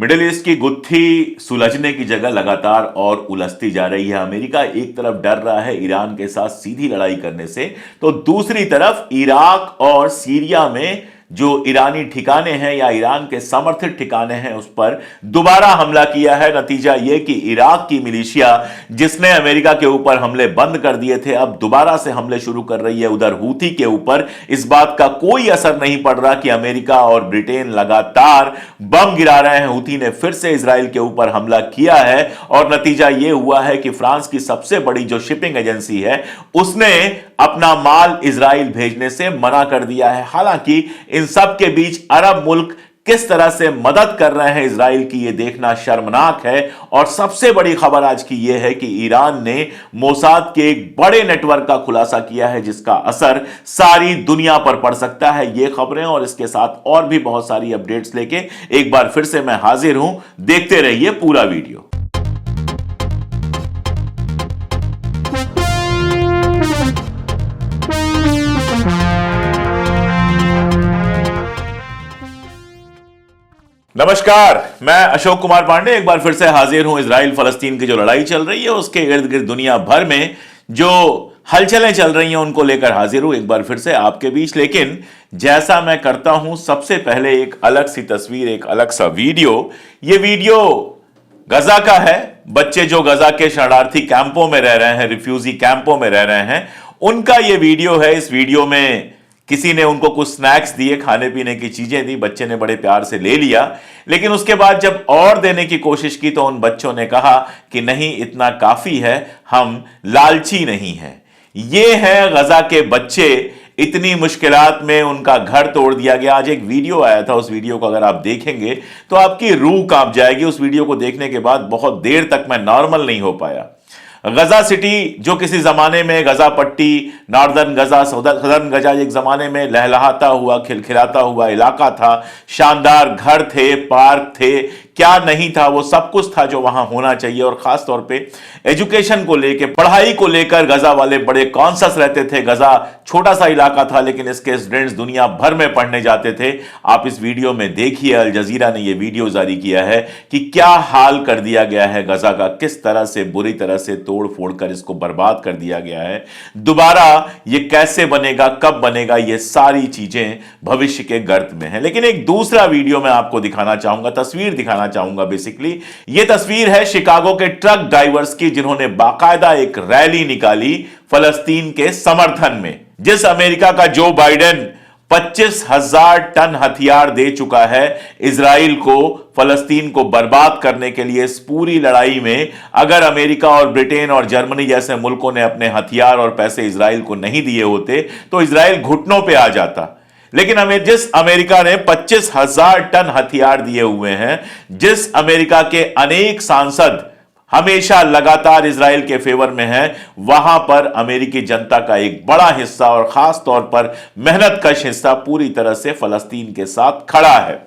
Middle east की गुत्थी सुलझने की जगह लगातार और उलझती जा रही है। अमेरिका एक तरफ डर रहा है ईरान के साथ सीधी लड़ाई करने से, तो दूसरी तरफ इराक और सीरिया में जो ईरानी ठिकाने हैं या ईरान के समर्थित ठिकाने हैं उस पर दोबारा हमला किया है। नतीजा यह कि इराक की मिलिशिया जिसने अमेरिका के ऊपर हमले बंद कर दिए थे, अब दोबारा से हमले शुरू कर रही है। उधर हूथी के ऊपर इस बात का कोई असर नहीं पड़ रहा कि अमेरिका और ब्रिटेन लगातार बम गिरा रहे हैं। हूथी ने फिर से इजराइल के ऊपर हमला किया है और नतीजा यह हुआ है कि फ्रांस की सबसे बड़ी जो शिपिंग एजेंसी है उसने अपना माल इजराइल भेजने से मना कर दिया है। हालांकि इन सब के बीच अरब मुल्क किस तरह से मदद कर रहे हैं इजराइल की, यह देखना शर्मनाक है। और सबसे बड़ी खबर आज की यह है कि ईरान ने मोसाद के एक बड़े नेटवर्क का खुलासा किया है जिसका असर सारी दुनिया पर पड़ सकता है। यह खबरें और इसके साथ और भी बहुत सारी अपडेट्स लेके एक बार फिर से मैं हाजिर हूं। देखते रहिए पूरा वीडियो। नमस्कार, मैं अशोक कुमार पांडे एक बार फिर से हाजिर हूं। इजराइल फलस्तीन की जो लड़ाई चल रही है उसके इर्द गिर्द दुनिया भर में जो हलचलें चल रही हैं उनको लेकर हाजिर हूं एक बार फिर से आपके बीच। लेकिन जैसा मैं करता हूं, सबसे पहले एक अलग सी तस्वीर, एक अलग सा वीडियो। ये वीडियो गजा का है। बच्चे जो गजा के शरणार्थी कैंपों में रह रहे हैं, रिफ्यूजी कैंपों में रह रहे हैं, उनका ये वीडियो है। इस वीडियो में किसी ने उनको कुछ स्नैक्स दिए, खाने पीने की चीजें दी, बच्चे ने बड़े प्यार से ले लिया। लेकिन उसके बाद जब और देने की कोशिश की तो उन बच्चों ने कहा कि नहीं, इतना काफी है, हम लालची नहीं हैं। ये है गजा के बच्चे, इतनी मुश्किलात में उनका घर तोड़ दिया गया। आज एक वीडियो आया था, उस वीडियो को अगर आप देखेंगे तो आपकी रूह कांप जाएगी। उस वीडियो को देखने के बाद बहुत देर तक मैं नॉर्मल नहीं हो पाया। गजा सिटी जो किसी जमाने में गजा पट्टी, नॉर्दर्न गजा, सदर्न गजा एक जमाने में लहलहाता हुआ, खिलखिलाता हुआ इलाका था। शानदार घर थे, पार्क थे, क्या नहीं था, वो सब कुछ था जो वहां होना चाहिए। और खास तौर पे एजुकेशन को लेकर, पढ़ाई को लेकर गजा वाले बड़े कॉन्शियस रहते थे। गजा छोटा सा इलाका था लेकिन इसके स्टूडेंट्स दुनिया भर में पढ़ने जाते थे। आप इस वीडियो में देखिए, अल जजीरा ने यह वीडियो जारी किया है कि क्या हाल कर दिया गया है गजा का, किस तरह से बुरी तरह से तोड़ फोड़ कर इसको बर्बाद कर दिया गया है। दोबारा ये कैसे बनेगा, कब बनेगा, ये सारी चीजें भविष्य के गर्त में है। लेकिन एक दूसरा वीडियो मैं आपको दिखाना चाहूंगा, तस्वीर दिखाना चाहूंगा। बेसिकली ये तस्वीर है शिकागो के ट्रक ड्राइवर्स की, जिन्होंने बाकायदा एक रैली निकाली फलस्तीन के समर्थन में। जिस अमेरिका का जो बाइडेन 25,000 टन हथियार दे चुका है इजराइल को फलस्तीन को बर्बाद करने के लिए, इस पूरी लड़ाई में अगर अमेरिका और ब्रिटेन और जर्मनी जैसे मुल्कों ने अपने हथियार और पैसे इजराइल को नहीं दिए होते तो इजराइल घुटनों पे आ जाता। लेकिन जिस अमेरिका ने 25,000 टन हथियार दिए हुए हैं, जिस अमेरिका के अनेक सांसद हमेशा लगातार इजराइल के फेवर में है, वहां पर अमेरिकी जनता का एक बड़ा हिस्सा और खास तौर पर मेहनतकश हिस्सा पूरी तरह से फलस्तीन के साथ खड़ा है।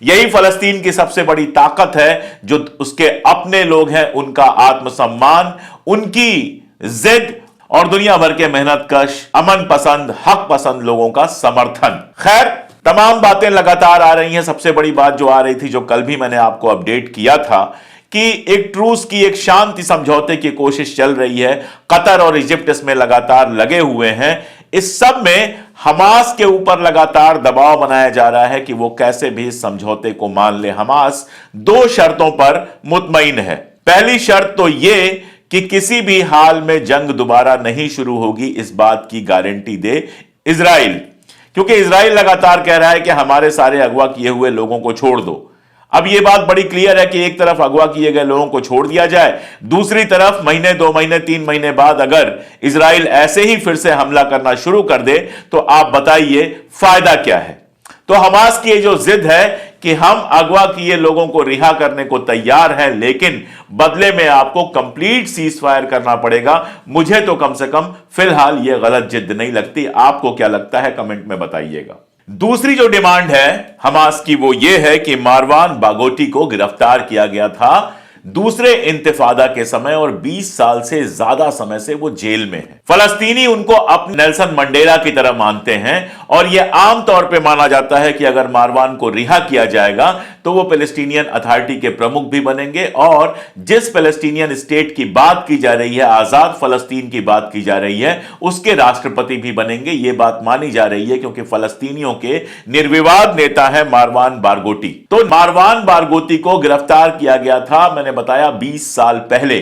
यही फलस्तीन की सबसे बड़ी ताकत है, जो उसके अपने लोग हैं, उनका आत्मसम्मान, उनकी जिद और दुनिया भर के मेहनतकश, अमन पसंद, हक पसंद लोगों का समर्थन। खैर, तमाम बातें लगातार आ रही हैं। सबसे बड़ी बात जो आ रही थी, जो कल भी मैंने आपको अपडेट किया था, कि एक ट्रूस की, एक शांति समझौते की कोशिश चल रही है। कतर और इजिप्ट इसमें लगातार लगे हुए हैं। इस सब में हमास के ऊपर लगातार दबाव बनाया जा रहा है कि वो कैसे भी इस समझौते को मान ले। हमास 2 शर्तों पर मुतमईन है। पहली शर्त तो यह कि किसी भी हाल में जंग दोबारा नहीं शुरू होगी, इस बात की गारंटी दे इजराइल, क्योंकि इजराइल लगातार कह रहा है कि हमारे सारे अगवा किए हुए लोगों को छोड़ दो। अब यह बात बड़ी क्लियर है कि एक तरफ अगवा किए गए लोगों को छोड़ दिया जाए, दूसरी तरफ महीने, 2 महीने, 3 महीने बाद अगर इजराइल ऐसे ही फिर से हमला करना शुरू कर दे तो आप बताइए फायदा क्या है। तो हमास की ये जो जिद है कि हम अगवा किए लोगों को रिहा करने को तैयार हैं, लेकिन बदले में आपको कंप्लीट सीज फायर करना पड़ेगा। मुझे तो कम से कम फिलहाल यह गलत जिद नहीं लगती। आपको क्या लगता है, कमेंट में बताइएगा। दूसरी जो डिमांड है हमास की, वो ये है कि मारवान बागोटी को गिरफ्तार किया गया था दूसरे इंतिफादा के समय और 20 साल से ज्यादा समय से वो जेल में है। फलस्तीनी उनको अपने नेल्सन मंडेला की तरह मानते हैं और यह आमतौर पर माना जाता है कि अगर मारवान को रिहा किया जाएगा तो वो पैलेस्टीनियन अथॉरिटी के प्रमुख भी बनेंगे और जिस पैलेस्टीनियन स्टेट की बात की जा रही है, आजाद फलस्तीन की बात की जा रही है, उसके राष्ट्रपति भी बनेंगे। ये बात मानी जा रही है क्योंकि फलस्तीनियों के निर्विवाद नेता है मारवान बारगोटी। तो मारवान बारगोटी को गिरफ्तार किया गया था, मैंने बताया 20 साल पहले।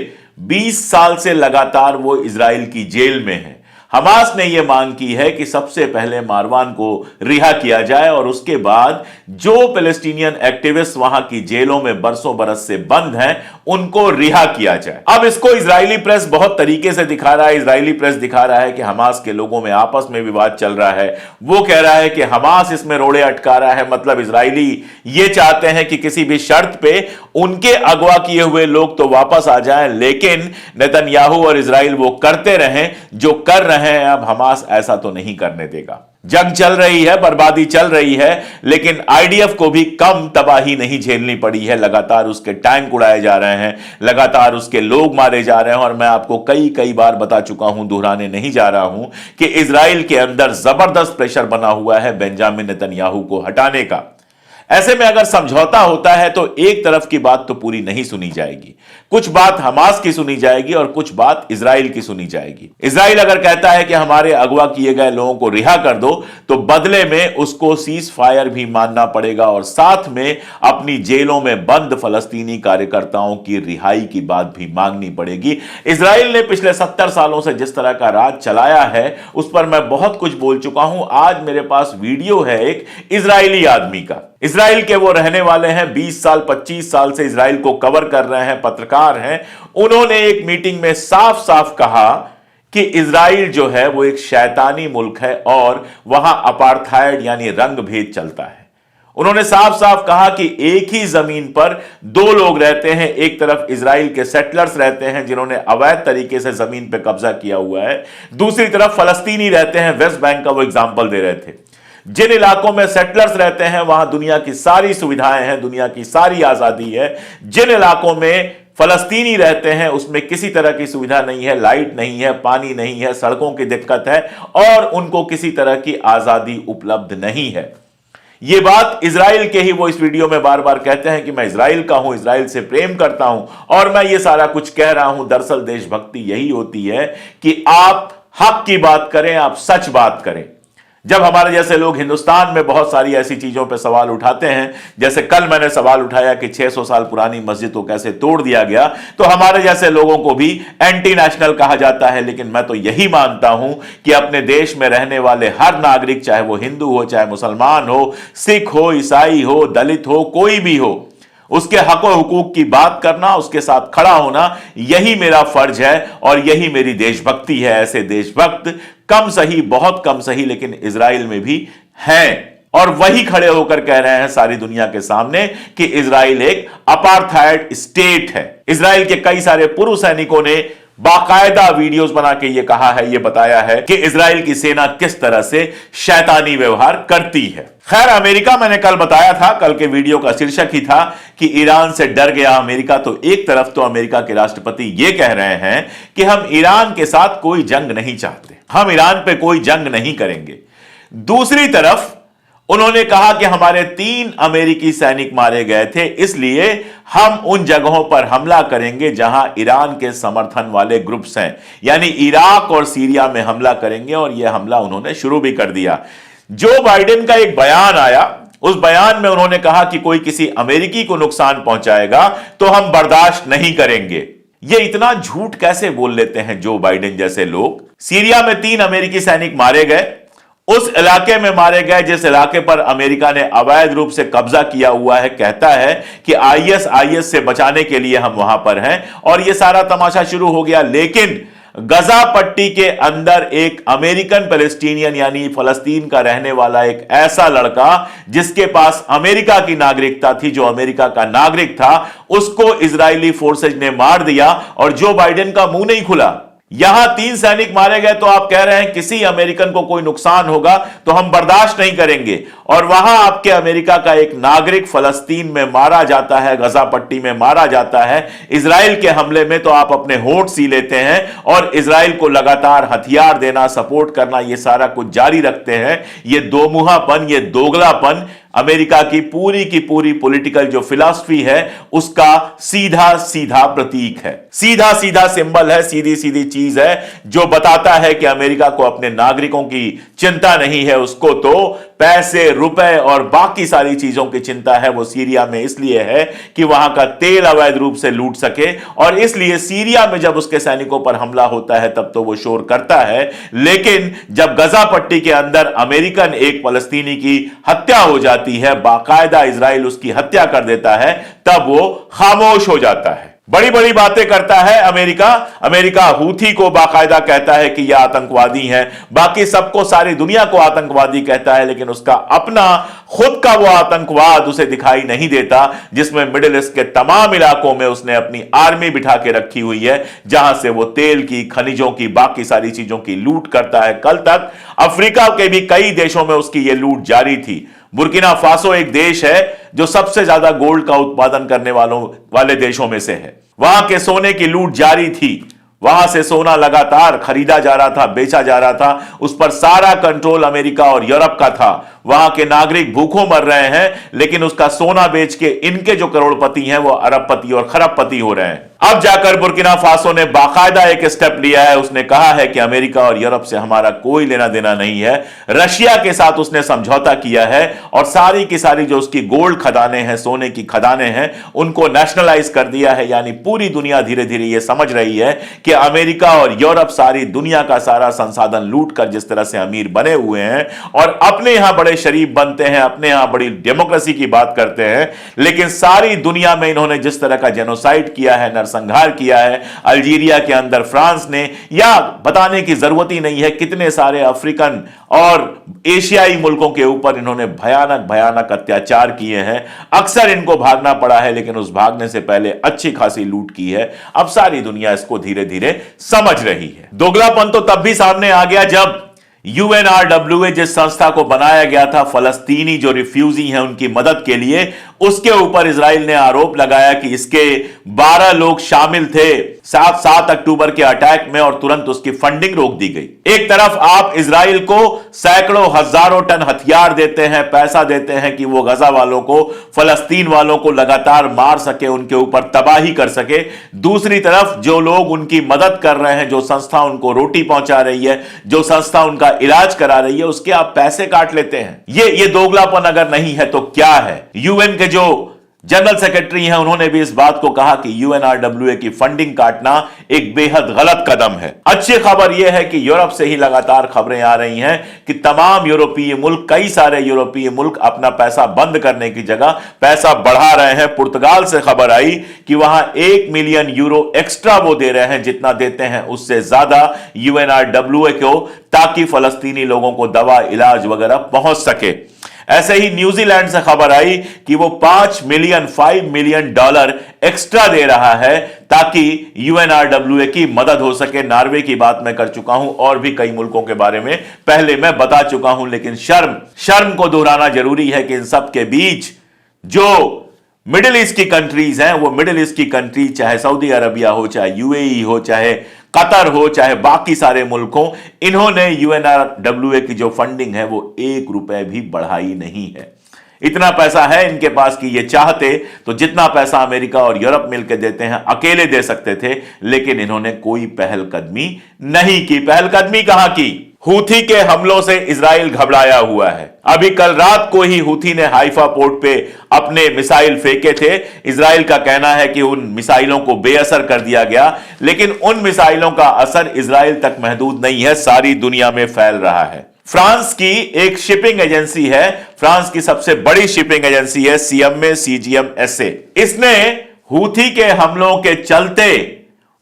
20 साल से लगातार वो इजराइल की जेल में है। हमास ने यह मांग की है कि सबसे पहले मारवान को रिहा किया जाए और उसके बाद जो पैलेस्टीनियन एक्टिविस्ट वहां की जेलों में बरसों बरस से बंद हैं उनको रिहा किया जाए। अब इसको इजरायली प्रेस बहुत तरीके से दिखा रहा है। इजरायली प्रेस दिखा रहा है कि हमास के लोगों में आपस में विवाद चल रहा है। वो कह रहा है कि हमास इसमें रोड़े अटका रहा है, मतलब इजरायली ये चाहते हैं कि किसी भी शर्त पे उनके अगवा किए हुए लोग तो वापस आ जाएं, लेकिन नेतन्याहू और इजराइल वो करते रहें जो कर रहे हैं। अब हमास ऐसा तो नहीं करने देगा। जंग चल रही है, बर्बादी चल रही है, लेकिन आईडीएफ को भी कम तबाही नहीं झेलनी पड़ी है। लगातार उसके टैंक उड़ाए जा रहे हैं, लगातार उसके लोग मारे जा रहे हैं और मैं आपको कई बार बता चुका हूं, दोहराने नहीं जा रहा हूं कि इजराइल के अंदर जबरदस्त प्रेशर बना हुआ है बेंजामिन नेतन्याहू को हटाने का। ऐसे में अगर समझौता होता है तो एक तरफ की बात तो पूरी नहीं सुनी जाएगी, कुछ बात हमास की सुनी जाएगी और कुछ बात इजराइल की सुनी जाएगी। इजराइल अगर कहता है कि हमारे अगवा किए गए लोगों को रिहा कर दो तो बदले में उसको सीज फायर भी मानना पड़ेगा और साथ में अपनी जेलों में बंद फलस्तीनी कार्यकर्ताओं की रिहाई की बात भी मांगनी पड़ेगी। इजराइल ने पिछले 70 सालों से जिस तरह का राज चलाया है उस पर मैं बहुत कुछ बोल चुका हूं। आज मेरे पास वीडियो है एक इजरायली आदमी का। इजराइल के वो रहने वाले हैं, 20 साल 25 साल से इजराइल को कवर कर रहे हैं, पत्रकार हैं। उन्होंने एक मीटिंग में साफ साफ कहा कि इजराइल जो है वो एक शैतानी मुल्क है और वहां अपार्थाइड यानी रंग भेद चलता है। उन्होंने साफ साफ कहा कि एक ही जमीन पर दो लोग रहते हैं, एक तरफ इजराइल के सेटलर्स रहते हैं जिन्होंने अवैध तरीके से जमीन पर कब्जा किया हुआ है, दूसरी तरफ फलस्तीनी रहते हैं। वेस्ट बैंक का वो एग्जाम्पल दे रहे थे। जिन इलाकों में सेटलर्स रहते हैं वहां दुनिया की सारी सुविधाएं हैं, दुनिया की सारी आजादी है। जिन इलाकों में फलस्तीनी रहते हैं उसमें किसी तरह की सुविधा नहीं है, लाइट नहीं है, पानी नहीं है, सड़कों की दिक्कत है और उनको किसी तरह की आजादी उपलब्ध नहीं है। यह बात इजराइल के ही वो इस वीडियो में बार बार कहते हैं कि मैं इजराइल का हूं, इजराइल से प्रेम करता हूं और मैं ये सारा कुछ कह रहा हूं। दरअसल देशभक्ति यही होती है कि आप हक की बात करें, आप सच बात करें। जब हमारे जैसे लोग हिंदुस्तान में बहुत सारी ऐसी चीजों पर सवाल उठाते हैं, जैसे कल मैंने सवाल उठाया कि 600 साल पुरानी मस्जिद को कैसे तोड़ दिया गया, तो हमारे जैसे लोगों को भी एंटी नेशनल कहा जाता है। लेकिन मैं तो यही मानता हूं कि अपने देश में रहने वाले हर नागरिक, चाहे वो हिंदू हो, चाहे मुसलमान हो, सिख हो, ईसाई हो, दलित हो, कोई भी हो, उसके हक और हुकूक की बात करना, उसके साथ खड़ा होना, यही मेरा फर्ज है और यही मेरी देशभक्ति है। ऐसे देशभक्त कम सही, बहुत कम सही, लेकिन इजराइल में भी हैं और वही खड़े होकर कह रहे हैं सारी दुनिया के सामने कि इजराइल एक अपार्थाइड स्टेट है। इजराइल के कई सारे पूर्व सैनिकों ने बाकायदा वीडियोस बना के ये कहा है, ये बताया है कि इजराइल की सेना किस तरह से शैतानी व्यवहार करती है। खैर, अमेरिका, मैंने कल बताया था, कल के वीडियो का शीर्षक ही था कि ईरान से डर गया अमेरिका। तो एक तरफ तो अमेरिका के राष्ट्रपति ये कह रहे हैं कि हम ईरान के साथ कोई जंग नहीं चाहते, हम ईरान पे कोई जंग नहीं करेंगे। दूसरी तरफ उन्होंने कहा कि हमारे 3 अमेरिकी सैनिक मारे गए थे, इसलिए हम उन जगहों पर हमला करेंगे जहां ईरान के समर्थन वाले ग्रुप्स हैं, यानी इराक और सीरिया में हमला करेंगे। और यह हमला उन्होंने शुरू भी कर दिया। जो बाइडेन का एक बयान आया, उस बयान में उन्होंने कहा कि कोई किसी अमेरिकी को नुकसान पहुंचाएगा तो हम बर्दाश्त नहीं करेंगे। ये इतना झूठ कैसे बोल लेते हैं जो बाइडेन जैसे लोग। सीरिया में 3 अमेरिकी सैनिक मारे गए, उस इलाके में मारे गए जिस इलाके पर अमेरिका ने अवैध रूप से कब्जा किया हुआ है। कहता है कि आईएस से बचाने के लिए हम वहां पर हैं और यह सारा तमाशा शुरू हो गया। लेकिन गजा पट्टी के अंदर एक अमेरिकन पैलेस्टीनियन यानी फलस्तीन का रहने वाला एक ऐसा लड़का जिसके पास अमेरिका की नागरिकता थी, जो अमेरिका का नागरिक था, उसको इजरायली फोर्सेज ने मार दिया और जो बाइडेन का मुंह नहीं खुला। यहां 3 सैनिक मारे गए तो आप कह रहे हैं किसी अमेरिकन को कोई नुकसान होगा तो हम बर्दाश्त नहीं करेंगे, और वहां आपके अमेरिका का एक नागरिक फलस्तीन में मारा जाता है, गजा पट्टी में मारा जाता है इजराइल के हमले में, तो आप अपने होंठ सी लेते हैं और इजराइल को लगातार हथियार देना, सपोर्ट करना, यह सारा कुछ जारी रखते हैं। यह दोमुहापन, यह दोगलापन अमेरिका की पूरी पॉलिटिकल जो फिलॉसफी है उसका सीधा सीधा प्रतीक है, सीधा सीधा सिंबल है, सीधी सीधी चीज है जो बताता है कि अमेरिका को अपने नागरिकों की चिंता नहीं है, उसको तो पैसे, रुपए और बाकी सारी चीजों की चिंता है। वो सीरिया में इसलिए है कि वहां का तेल अवैध रूप से लूट सके, और इसलिए सीरिया में जब उसके सैनिकों पर हमला होता है तब तो वो शोर करता है, लेकिन जब गजा पट्टी के अंदर अमेरिकन एक फलस्तीनी की हत्या हो जाती है, बाकायदा इजराइल उसकी हत्या कर देता है, तब वो खामोश हो जाता है। बड़ी बड़ी बातें करता है अमेरिका। अमेरिका हूथी को बाकायदा कहता है कि यह आतंकवादी हैं, बाकी सबको, सारी दुनिया को आतंकवादी कहता है, लेकिन उसका अपना खुद का वो आतंकवाद उसे दिखाई नहीं देता, जिसमें मिडिल ईस्ट के तमाम इलाकों में उसने अपनी आर्मी बिठा के रखी हुई है, जहां से वो तेल की, खनिजों की, बाकी सारी चीजों की लूट करता है। कल तक अफ्रीका के भी कई देशों में उसकी यह लूट जारी थी। बुर्किना फासो एक देश है जो सबसे ज्यादा गोल्ड का उत्पादन करने वाले देशों में से है। वहां के सोने की लूट जारी थी, वहां से सोना लगातार खरीदा जा रहा था, बेचा जा रहा था, उस पर सारा कंट्रोल अमेरिका और यूरोप का था। वहां के नागरिक भूखों मर रहे हैं, लेकिन उसका सोना बेच के इनके जो करोड़पति हैं वो अरबपति और खरबपति हो रहे हैं। अब जाकर बुर्किना फासो ने बाकायदा एक स्टेप लिया है, उसने कहा है कि अमेरिका और यूरोप से हमारा कोई लेना देना नहीं है। रशिया के साथ उसने समझौता किया है और सारी की सारी जो उसकी गोल्ड खदानें हैं, सोने की खदानें हैं, उनको नेशनलाइज कर दिया है। यानी पूरी दुनिया धीरे धीरे यह समझ रही है कि अमेरिका और यूरोप सारी दुनिया का सारा संसाधन लूट कर जिस तरह से अमीर बने हुए हैं और अपने यहां बड़े शरीफ बनते हैं, अपने यहां बड़ी डेमोक्रेसी की बात करते हैं, लेकिन सारी दुनिया में इन्होंने जिस तरह का जेनोसाइड किया है, नरसंहार किया है अल्जीरिया के अंदर फ्रांस ने, या बताने की जरूरत ही नहीं है कितने सारे अफ्रीकन और एशियाई मुल्कों के ऊपर इन्होंने भयानक भयानक अत्याचार किए हैं। अक्सर इनको भागना पड़ा है, लेकिन उस भागने से पहले अच्छी खासी लूट की है। अब सारी दुनिया इसको धीरे धीरे समझ रही है। दोगलापन तो तब भी सामने आ गया जब UNRWA जिस संस्था को बनाया गया था फलस्तीनी जो रिफ्यूजी हैं उनकी मदद के लिए, उसके ऊपर इजराइल ने आरोप लगाया कि इसके 12 लोग शामिल थे 7 अक्टूबर के अटैक में और तुरंत उसकी फंडिंग रोक दी गई। एक तरफ आप इजराइल को सैकड़ों हजारों टन हथियार देते हैं, पैसा देते हैं कि वो गजा वालों को, फलस्तीन वालों को लगातार मार सके, उनके ऊपर तबाही कर सके। दूसरी तरफ जो लोग उनकी मदद कर रहे हैं, जो संस्था उनको रोटी पहुंचा रही है, जो संस्था उनका इलाज करा रही है, उसके आप पैसे काट लेते हैं। ये दोगलापन अगर नहीं है तो क्या है? यूएन के जो जनरल सेक्रेटरी हैं उन्होंने भी इस बात को कहा कि UNRWA की फंडिंग काटना एक बेहद गलत कदम है। अच्छी खबर यह है कि यूरोप से ही लगातार खबरें आ रही हैं कि तमाम यूरोपीय मुल्क, कई सारे यूरोपीय मुल्क अपना पैसा बंद करने की जगह पैसा बढ़ा रहे हैं। पुर्तगाल से खबर आई कि वहां 1 मिलियन यूरो एक्स्ट्रा वो दे रहे हैं, जितना देते हैं उससे ज्यादा UNRWA को, ताकि फलस्तीनी लोगों को दवा, इलाज वगैरह पहुंच सके। ऐसे ही न्यूजीलैंड से खबर आई कि वो $5 मिलियन एक्स्ट्रा दे रहा है ताकि UNRWA की मदद हो सके। नॉर्वे की बात मैं कर चुका हूं और भी कई मुल्कों के बारे में पहले मैं बता चुका हूं, लेकिन शर्म को दोहराना जरूरी है कि इन सब के बीच जो मिडिल ईस्ट की कंट्रीज हैं, वो मिडिल ईस्ट की कंट्री, चाहे सऊदी अरबिया हो, चाहे UAE हो, चाहे कतर हो, चाहे बाकी सारे मुल्क हो, इन्होंने UNRWA की जो फंडिंग है वो 1 रुपए भी बढ़ाई नहीं है। इतना पैसा है इनके पास कि ये चाहते तो जितना पैसा अमेरिका और यूरोप मिलकर देते हैं अकेले दे सकते थे, लेकिन इन्होंने कोई पहलकदमी नहीं की। पहलकदमी कहां की? हूथी के हमलों से इजराइल घबराया हुआ है। अभी कल रात को ही हूथी ने हाइफा पोर्ट पे अपने मिसाइल फेंके थे। इजराइल का कहना है कि उन मिसाइलों को बेअसर कर दिया गया, लेकिन उन मिसाइलों का असर इजराइल तक महदूद नहीं है, सारी दुनिया में फैल रहा है। फ्रांस की एक शिपिंग एजेंसी है, फ्रांस की सबसे बड़ी शिपिंग एजेंसी है CMA CGM SA। इसने हूथी के हमलों के चलते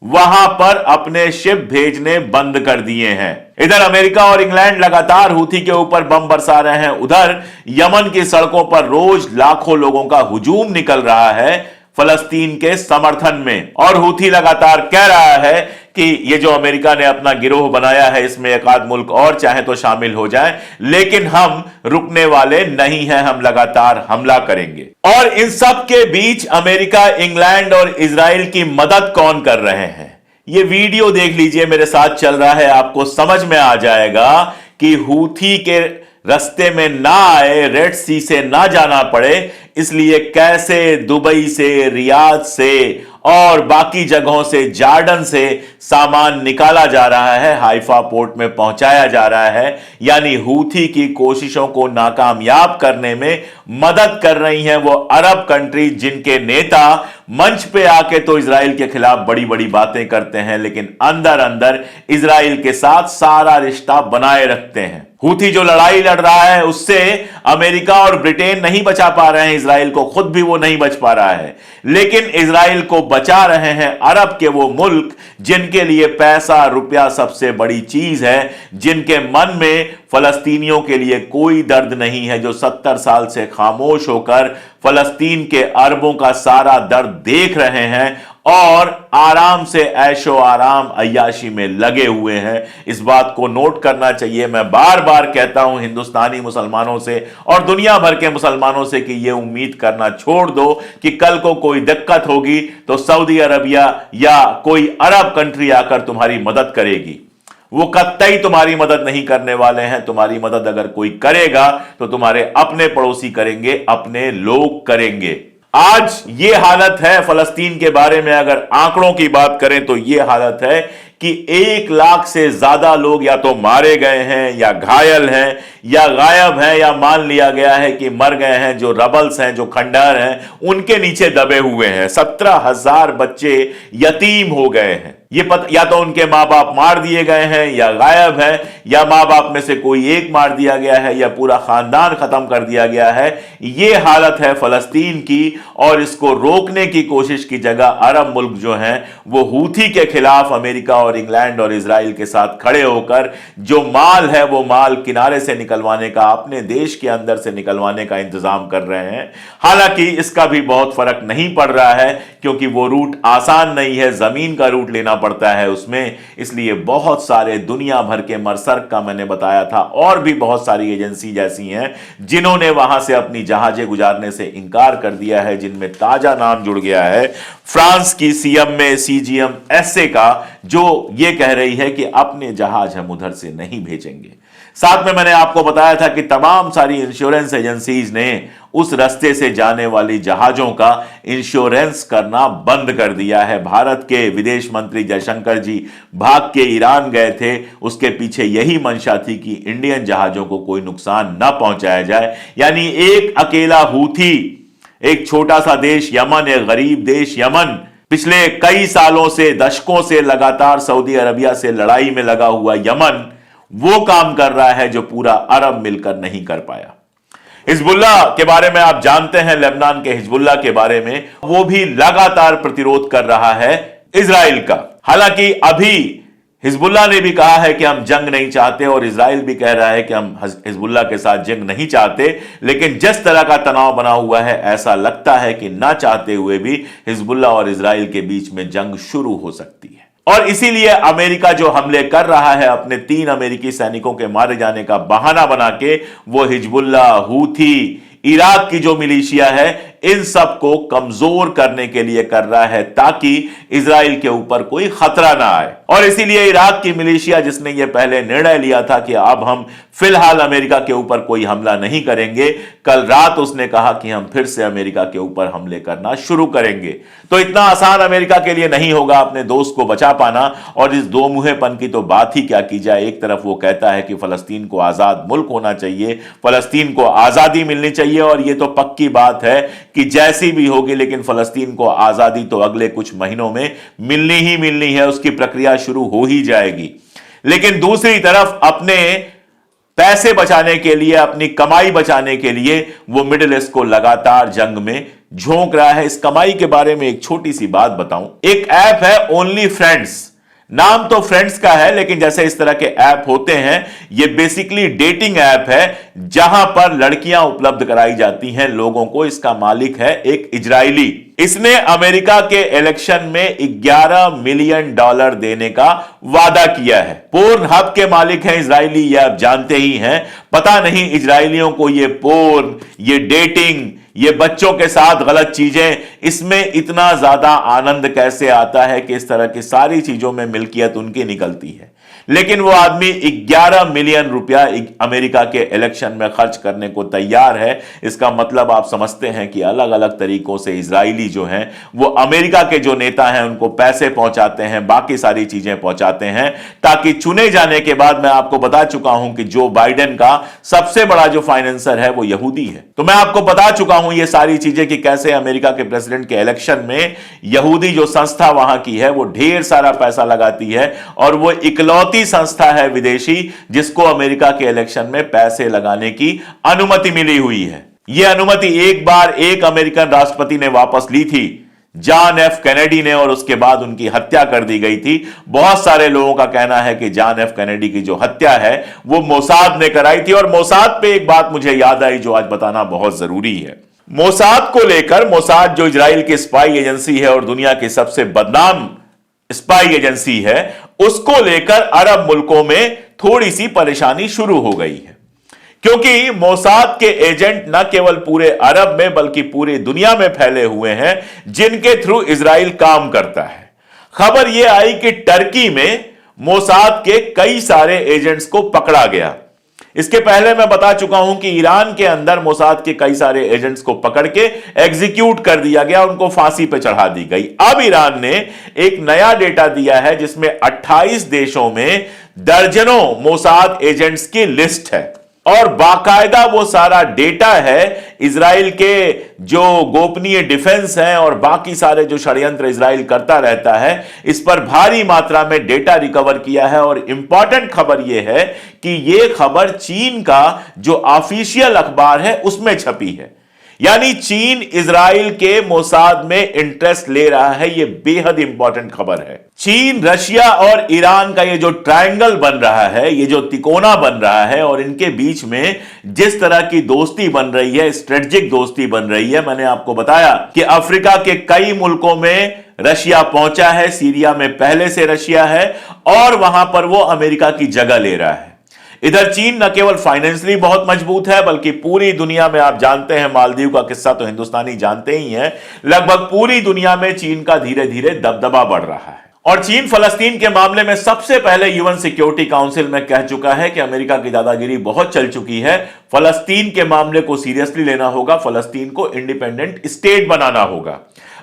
वहां पर अपने शिप भेजने बंद कर दिए हैं। इधर अमेरिका और इंग्लैंड लगातार हूथी के ऊपर बम बरसा रहे हैं, उधर यमन की सड़कों पर रोज लाखों लोगों का हुजूम निकल रहा है फलस्तीन के समर्थन में, और हूथी लगातार कह रहा है कि ये जो अमेरिका ने अपना गिरोह बनाया है इसमें एक आध मुल्क और चाहे तो शामिल हो जाए, लेकिन हम रुकने वाले नहीं हैं, हम लगातार हमला करेंगे। और इन सब के बीच अमेरिका, इंग्लैंड और इजराइल की मदद कौन कर रहे हैं? ये वीडियो देख लीजिए, मेरे साथ चल रहा है, आपको समझ में आ जाएगा कि हूथी के रास्ते में ना आए, रेड सी से ना जाना पड़े, इसलिए कैसे दुबई से, रियाद से और बाकी जगहों से, जॉर्डन से सामान निकाला जा रहा है, हाइफा पोर्ट में पहुंचाया जा रहा है। यानी हूथी की कोशिशों को नाकामयाब करने में मदद कर रही हैं वो अरब कंट्री, जिनके नेता मंच पे आके तो इजराइल के खिलाफ बड़ी बड़ी बातें करते हैं, लेकिन अंदर अंदर इजराइल के साथ सारा रिश्ता बनाए रखते हैं। हूथी जो लड़ाई लड़ रहा है उससे अमेरिका और ब्रिटेन नहीं बचा पा रहे हैं इजराइल को, खुद भी वो नहीं बच पा रहा है, लेकिन इजराइल को बचा रहे हैं अरब के वो मुल्क जिनके लिए पैसा रुपया सबसे बड़ी चीज है, जिनके मन में फलस्तीनियों के लिए कोई दर्द नहीं है, जो 70 साल से खामोश होकर फलस्तीन के अरबों का सारा दर्द देख रहे हैं और आराम से ऐशो आराम अय्याशी में लगे हुए हैं। इस बात को नोट करना चाहिए। मैं बार बार कहता हूं हिंदुस्तानी मुसलमानों से और दुनिया भर के मुसलमानों से कि यह उम्मीद करना छोड़ दो कि कल को कोई दिक्कत होगी तो सऊदी अरबिया या कोई अरब कंट्री आकर तुम्हारी मदद करेगी। वो कतई तुम्हारी मदद नहीं करने वाले हैं। तुम्हारी मदद अगर कोई करेगा तो तुम्हारे अपने पड़ोसी करेंगे, अपने लोग करेंगे। आज ये हालत है फलस्तीन के बारे में। अगर आंकड़ों की बात करें तो ये हालत है कि 1 लाख से ज्यादा लोग या तो मारे गए हैं या घायल हैं या गायब हैं या मान लिया गया है कि मर गए हैं। जो रबल्स हैं, जो खंडहर हैं, उनके नीचे दबे हुए हैं। 17,000 बच्चे यतीम हो गए हैं। ये या तो उनके मां बाप मार दिए गए हैं या गायब है, या मां बाप में से कोई एक मार दिया गया है या पूरा खानदान खत्म कर दिया गया है। ये हालत है फलस्तीन की और इसको रोकने की कोशिश की जगह अरब मुल्क जो हैं वो हूथी के खिलाफ अमेरिका और इंग्लैंड और इजराइल के साथ खड़े होकर जो माल है वो माल किनारे से निकलवाने का, अपने देश के अंदर से निकलवाने का इंतजाम कर रहे हैं। हालांकि इसका भी बहुत फर्क नहीं पड़ रहा है क्योंकि वो रूट आसान नहीं है, जमीन का रूट लेना पड़ता है उसमें। इसलिए बहुत सारे दुनिया भर के मरसर्क का मैंने बताया था और भी बहुत सारी एजेंसी जैसी हैं जिन्होंने वहां से अपनी जहाजें गुजारने से इंकार कर दिया है, जिनमें ताजा नाम जुड़ गया है फ्रांस की CGM SA का, जो ये कह रही है कि अपने जहाज हम उधर से नहीं भेजेंगे। साथ में मैंने आपको बताया था कि तमाम सारी इंश्योरेंस एजेंसीज ने उस रास्ते से जाने वाली जहाजों का इंश्योरेंस करना बंद कर दिया है। भारत के विदेश मंत्री जयशंकर जी भाग के ईरान गए थे, उसके पीछे यही मंशा थी कि इंडियन जहाजों को कोई नुकसान न पहुंचाया जाए। यानी एक अकेला हूथी, एक छोटा सा देश यमन, एक गरीब देश यमन, पिछले कई सालों से, दशकों से लगातार सऊदी अरबिया से लड़ाई में लगा हुआ यमन वो काम कर रहा है जो पूरा अरब मिलकर नहीं कर पाया। हिजबुल्लाह के बारे में आप जानते हैं, लेबनान के हिजबुल्लाह के बारे में, वो भी लगातार प्रतिरोध कर रहा है इजराइल का। हालांकि अभी हिजबुल्लाह ने भी कहा है कि हम जंग नहीं चाहते और इजराइल भी कह रहा है कि हम हिजबुल्लाह के साथ जंग नहीं चाहते, लेकिन जिस तरह का तनाव बना हुआ है ऐसा लगता है कि ना चाहते हुए भी हिजबुल्लाह और इजराइल के बीच में जंग शुरू हो सकती है। और इसीलिए अमेरिका जो हमले कर रहा है अपने 3 अमेरिकी सैनिकों के मारे जाने का बहाना बना के, वो हिजबुल्लाह, हूथी, इराक की जो मिलिशिया है, इन सब को कमजोर करने के लिए कर रहा है ताकि इजराइल के ऊपर कोई खतरा ना आए। और इसीलिए इराक की मिलिशिया, जिसने यह पहले निर्णय लिया था कि अब हम फिलहाल अमेरिका के ऊपर कोई हमला नहीं करेंगे, कल रात उसने कहा कि हम फिर से अमेरिका के ऊपर हमले करना शुरू करेंगे। तो इतना आसान अमेरिका के लिए नहीं होगा अपने दोस्त को बचा पाना। और इस दो मुहेपन की तो बात ही क्या की जाए। एक तरफ वो कहता है कि फलस्तीन को आजाद मुल्क होना चाहिए, फलस्तीन को आजादी मिलनी चाहिए, और यह तो पक्की बात है कि जैसी भी होगी लेकिन फलस्तीन को आजादी तो अगले कुछ महीनों में मिलनी ही मिलनी है, उसकी प्रक्रिया शुरू हो ही जाएगी। लेकिन दूसरी तरफ अपने पैसे बचाने के लिए, अपनी कमाई बचाने के लिए वो मिडिल ईस्ट को लगातार जंग में झोंक रहा है। इस कमाई के बारे में एक छोटी सी बात बताऊं। एक ऐप है ओनली फ्रेंड्स, नाम तो फ्रेंड्स का है लेकिन जैसे इस तरह के ऐप होते हैं, ये बेसिकली डेटिंग ऐप है जहां पर लड़कियां उपलब्ध कराई जाती हैं लोगों को। इसका मालिक है एक इजरायली। इसने अमेरिका के इलेक्शन में $11 मिलियन देने का वादा किया है। पोर्न हब के मालिक हैं इजरायली, ये आप जानते ही हैं। पता नहीं इजरायलियों को ये पोर्न, ये डेटिंग, ये बच्चों के साथ गलत चीजें, इसमें इतना ज्यादा आनंद कैसे आता है कि इस तरह की सारी चीजों में मिल्कियत उनकी निकलती है। लेकिन वो आदमी 11 मिलियन रुपया अमेरिका के इलेक्शन में खर्च करने को तैयार है। इसका मतलब आप समझते हैं कि अलग अलग तरीकों से इजरायली जो हैं वो अमेरिका के जो नेता हैं उनको पैसे पहुंचाते हैं, बाकी सारी चीजें पहुंचाते हैं, ताकि चुने जाने के बाद, मैं आपको बता चुका हूं कि जो बाइडेन का सबसे बड़ा जो फाइनेंसर है वो यहूदी है। तो मैं आपको बता चुका हूं ये सारी चीजें कि कैसे अमेरिका के प्रेसिडेंट के इलेक्शन में यहूदी जो संस्था वहां की है वो ढेर सारा पैसा लगाती है, और वो इकलौती संस्था है विदेशी जिसको अमेरिका के इलेक्शन में पैसे लगाने की अनुमति मिली हुई है। यह अनुमति एक बार एक अमेरिकन राष्ट्रपति ने वापस ली थी, जॉन एफ कैनेडी ने, और उसके बाद उनकी हत्या कर दी गई थी। बहुत सारे लोगों का कहना है कि जॉन एफ कैनेडी की जो हत्या है वो मोसाद ने कराई थी। और मोसाद पे एक बात मुझे याद आई जो आज बताना बहुत जरूरी है। मोसाद को लेकर, मोसाद जो इजराइल की स्पाई एजेंसी है और दुनिया की सबसे बदनाम स्पाई एजेंसी है, उसको लेकर अरब मुल्कों में थोड़ी सी परेशानी शुरू हो गई है, क्योंकि मोसाद के एजेंट न केवल पूरे अरब में बल्कि पूरी दुनिया में फैले हुए हैं जिनके थ्रू इजराइल काम करता है। खबर यह आई कि टर्की में मोसाद के कई सारे एजेंट्स को पकड़ा गया। इसके पहले मैं बता चुका हूं कि ईरान के अंदर मोसाद के कई सारे एजेंट्स को पकड़ के एग्जीक्यूट कर दिया गया, उनको फांसी पे चढ़ा दी गई। अब ईरान ने एक नया डेटा दिया है जिसमें 28 देशों में दर्जनों मोसाद एजेंट्स की लिस्ट है, और बाकायदा वो सारा डेटा है इजराइल के जो गोपनीय डिफेंस हैं और बाकी सारे जो षड्यंत्र इजराइल करता रहता है, इस पर भारी मात्रा में डेटा रिकवर किया है। और इंपॉर्टेंट खबर यह है कि यह खबर चीन का जो ऑफिशियल अखबार है उसमें छपी है। यानी चीन इजराइल के मोसाद में इंटरेस्ट ले रहा है। यह बेहद इंपॉर्टेंट खबर है। चीन, रशिया और ईरान का ये जो ट्रायंगल बन रहा है, ये जो तिकोना बन रहा है, और इनके बीच में जिस तरह की दोस्ती बन रही है, स्ट्रेटेजिक दोस्ती बन रही है। मैंने आपको बताया कि अफ्रीका के कई मुल्कों में रशिया पहुंचा है, सीरिया में पहले से रशिया है, और वहां पर वो अमेरिका की जगह ले रहा है। इधर चीन न केवल फाइनेंशियली बहुत मजबूत है बल्कि पूरी दुनिया में, आप जानते हैं मालदीव का किस्सा तो हिंदुस्तानी जानते ही हैं, लगभग पूरी दुनिया में चीन का धीरे धीरे दबदबा बढ़ रहा है। और चीन फलस्तीन के मामले में सबसे पहले यूएन सिक्योरिटी काउंसिल में कह चुका है कि अमेरिका की दादागिरी बहुत चल चुकी है, फलस्तीन के मामले को सीरियसली लेना होगा, फलस्तीन को इंडिपेंडेंट स्टेट बनाना होगा।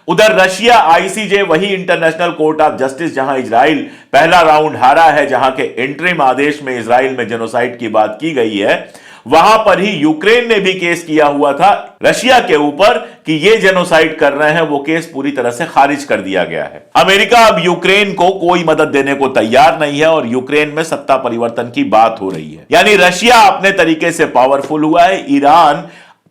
उधर रशिया, आईसीजे, वही इंटरनेशनल कोर्ट ऑफ जस्टिस जहां इजराइल पहला राउंड हारा है, जहां के इंटरिम आदेश में इजराइल में जेनोसाइड की बात की गई है, वहां पर ही यूक्रेन ने भी केस किया हुआ था रशिया के ऊपर कि ये जेनोसाइड कर रहे हैं। वो केस पूरी तरह से खारिज कर दिया गया है। अमेरिका अब यूक्रेन को कोई मदद देने को तैयार नहीं है और यूक्रेन में सत्ता परिवर्तन की बात हो रही है। यानी रशिया अपने तरीके से पावरफुल हुआ है, ईरान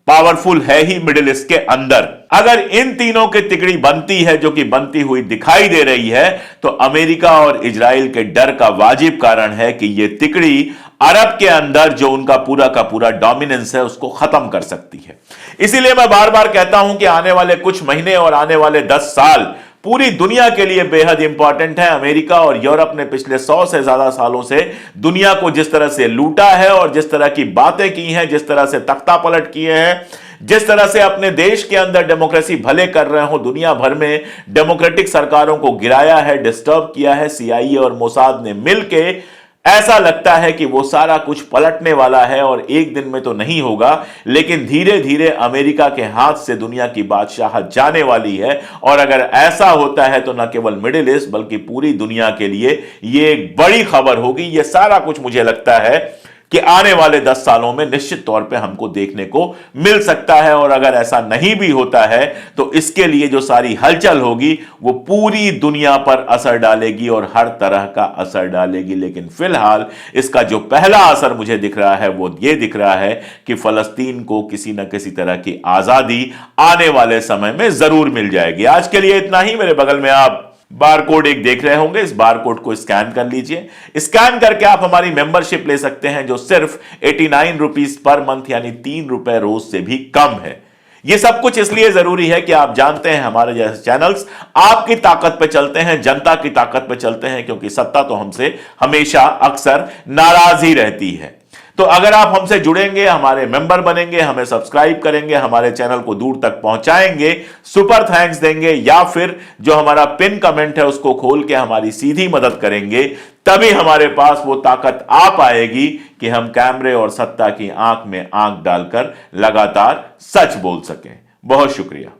पावरफुल है ही मिडिल ईस्ट के अंदर। अगर इन तीनों की तिकड़ी बनती है, जो कि बनती हुई दिखाई दे रही है, तो अमेरिका और इजराइल के डर का वाजिब कारण है कि यह तिकड़ी अरब के अंदर जो उनका पूरा का पूरा डोमिनेंस है उसको खत्म कर सकती है। इसीलिए मैं बार बार कहता हूं कि आने वाले कुछ महीने और आने वाले 10 साल पूरी दुनिया के लिए बेहद इंपॉर्टेंट है। अमेरिका और यूरोप ने पिछले 100 से ज्यादा सालों से दुनिया को जिस तरह से लूटा है और जिस तरह की बातें की हैं, जिस तरह से तख्ता पलट किए हैं, जिस तरह से अपने देश के अंदर डेमोक्रेसी भले कर रहे हो, दुनिया भर में डेमोक्रेटिक सरकारों को गिराया है, डिस्टर्ब किया है, सीआईए और मोसाद ने मिलकर, ऐसा लगता है कि वो सारा कुछ पलटने वाला है। और एक दिन में तो नहीं होगा, लेकिन धीरे धीरे अमेरिका के हाथ से दुनिया की बादशाहत जाने वाली है। और अगर ऐसा होता है तो न केवल मिडिल ईस्ट बल्कि पूरी दुनिया के लिए ये एक बड़ी खबर होगी। ये सारा कुछ मुझे लगता है कि आने वाले 10 सालों में निश्चित तौर पे हमको देखने को मिल सकता है। और अगर ऐसा नहीं भी होता है तो इसके लिए जो सारी हलचल होगी वो पूरी दुनिया पर असर डालेगी और हर तरह का असर डालेगी। लेकिन फिलहाल इसका जो पहला असर मुझे दिख रहा है वो ये दिख रहा है कि फलस्तीन को किसी न किसी तरह की आजादी आने वाले समय में जरूर मिल जाएगी। आज के लिए इतना ही। मेरे बगल में आप बारकोड एक देख रहे होंगे, इस बारकोड को स्कैन कर लीजिए। स्कैन करके आप हमारी मेंबरशिप ले सकते हैं जो सिर्फ 89 रुपीस पर मंथ यानी 3 रुपए रोज से भी कम है। ये सब कुछ इसलिए जरूरी है कि आप जानते हैं हमारे जैसे चैनल्स आपकी ताकत पे चलते हैं, जनता की ताकत पे चलते हैं, क्योंकि सत्ता तो हमसे हमेशा अक्सर नाराज ही रहती है। तो अगर आप हमसे जुड़ेंगे, हमारे मेंबर बनेंगे, हमें सब्सक्राइब करेंगे, हमारे चैनल को दूर तक पहुंचाएंगे, सुपर थैंक्स देंगे, या फिर जो हमारा पिन कमेंट है उसको खोल के हमारी सीधी मदद करेंगे, तभी हमारे पास वो ताकत आ पाएगी कि हम कैमरे और सत्ता की आंख में आंख डालकर लगातार सच बोल सकें। बहुत शुक्रिया।